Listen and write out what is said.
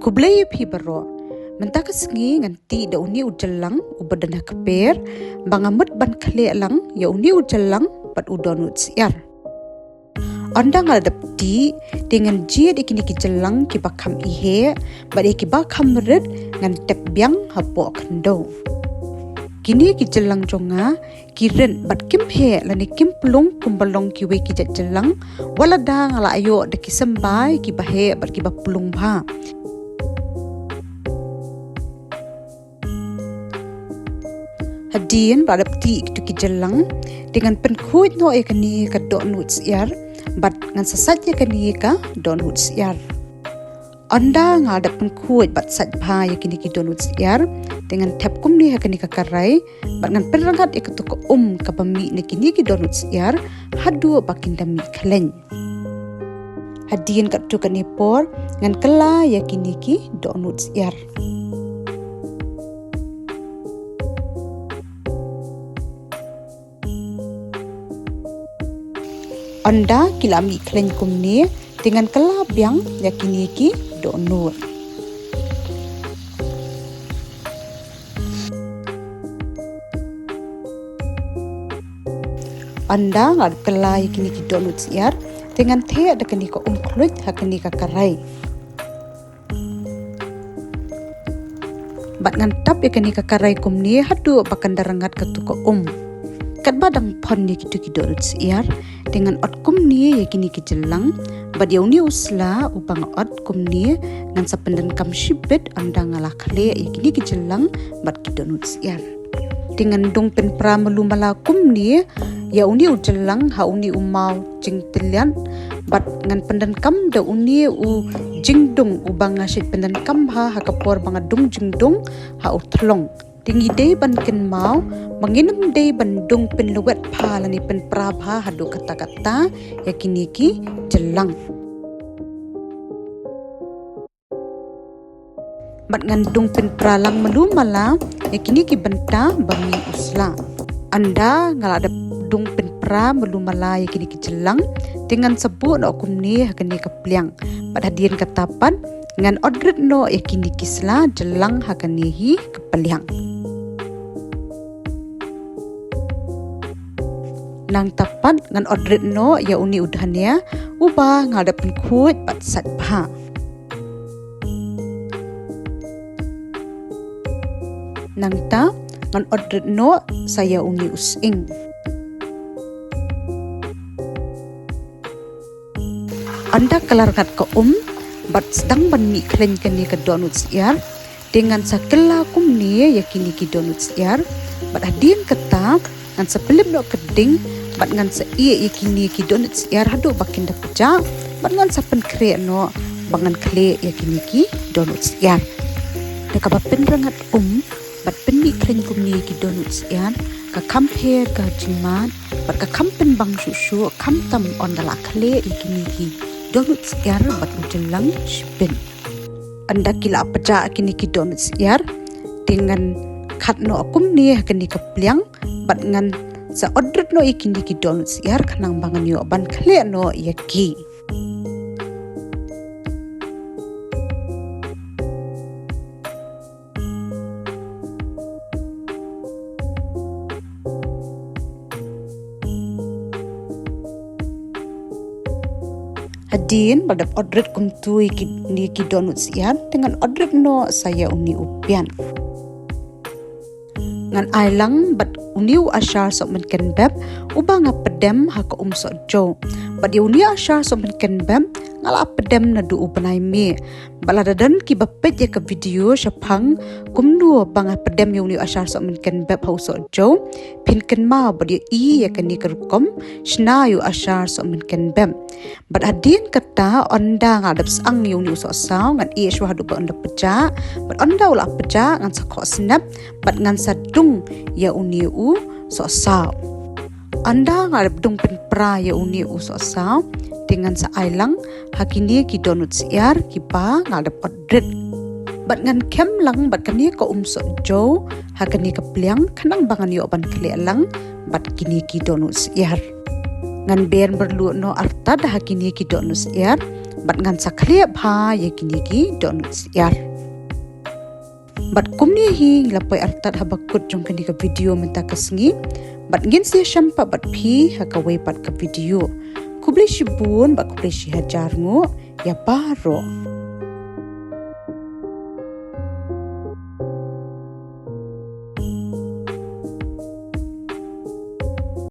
Kublay pi baro. Mentaka sengi nganti da uni ujalang ubadana keper bangamut ban khle lang ya uni ujalang bat udonut siar. Anda ngadapti dengan jia ikini ki jelang ki bakam ihe bat ki bakam red ngan tep biang hapo kendo. Kini ki jelang jonga kiren bat kim he lani kim plung kumbalong ki we ki jelang walada ngala ayo de ki sembai ki bahe bat ki bapulung ba. Hadian badapti ki jelang dengan penkuit no ekani ka donut siar bat ngan sasat ekani ka donut siar. Anda ngadap penkuit bat sat bha yakini ki donut siar dengan tap kumni hakani ka karai bat ngan perangat ikatu ko ka pami nekini ki donut siar hadu bakin dami klen. Hadian kat tu kani por ngan kala yakini ki donut siar. Anda kilami klen kumni dengan kelab yang yakini ki donut. Anda ngad kela yakini ki donut siar dengan the ada kini ko kluit hakani ka karai. Bat ngan tap yakini ka karai kumni hadu bakan darangat katuko kat badang pon ni kitu ki donut siar dengan ot kumni yakini ki jelang bad yauni usla upang ot kumni ngan sapendan kam shibet anda ngalah khle yakini ki jelang bad ki donut siar dengan dong pen pra melumala kumni yauni ujelang hauni umau jing telian bad ngan pendan kam da uni u jingdung ubang ngasit pendan kam ha hakapor banga dung jingdung ha utlong tinggi day ban ken mau menginam day bandung penluwet phalani pen prabha hadu kata-kata yakini ki jelang. Bat ngandung pen pralang melumala yakini ki benta bami usla. Anda ngalada dung pen pra melumala yakini ki jelang dengan sebut no kumni hakani kepliang. Bat hadian katapan ngan odret no yakini kisla jelang hakani hi kepeliang. Nang tapat ngan odret no ya uni udhania ubah ngadapin kuit bat sat bha. Nang ta ngan odret no saya uni using. Anda kelargat ke bat sedang banmi klen keni ke donut siar dengan sakela kumni yakini ki donut siar bat hadin ketak ngan sepelip no keding bat ngan sa iya yakini ki donut siar hadu bakin da peja bat ngan sapen kre no bangan kle yakini ki donut siar da ka bapen rangat bat penni klen kumni ki donut siar ka kamper ka jimat bat ka kampen bang susu kam tam on dala kle yakini ki donut siar bat ujelang shipin. Anda kila peja yakini ki donut siar dengan kat no kumni hakani kepliang bat ngan sa odret no ikini ki donut siar kanang bangan yo ban khle no yaki. Hadin badap odret kumtu ikini ki donut siar dengan odret no saya uni upian. Ngan ailang bat uniu asyar sok menken beb ubang pedem ha ko sok jo bat uni asyar sok menken beb ngala pedem na du ubanai me baladadan ki bapet ya ke video syapang kumnu bang pedem uni asyar sok menken beb ha sok jo pinken ma bat ya kani kerukom shna yu asyar sok menken beb bat hadin kata onda ngadap sang uni sok saw ngan i shwa hadu ba onda peja bat onda ula peja ngan sakho snap bat ngan sadung ya uni u sok saw. Anda ngadap dung pen pra ya uni u sok saw dengan sa ailang hakini ki donut siar ki pa ngadap odret bat ngan kem lang bat kani ko sok jo hakani kepliang kanang bangan yo ban kle lang bat kini ki donut siar ngan ber berlu no arta dah hakini ki donut siar bat ngan sakhle bha ye kinigi don yar bat kumni hi nglapai artat habakut jong kini ka video menta kasngi bat ngin sia shampa bat phi hakawai pat ka video kubli shibun bat kubli shi hajar ngo ya paro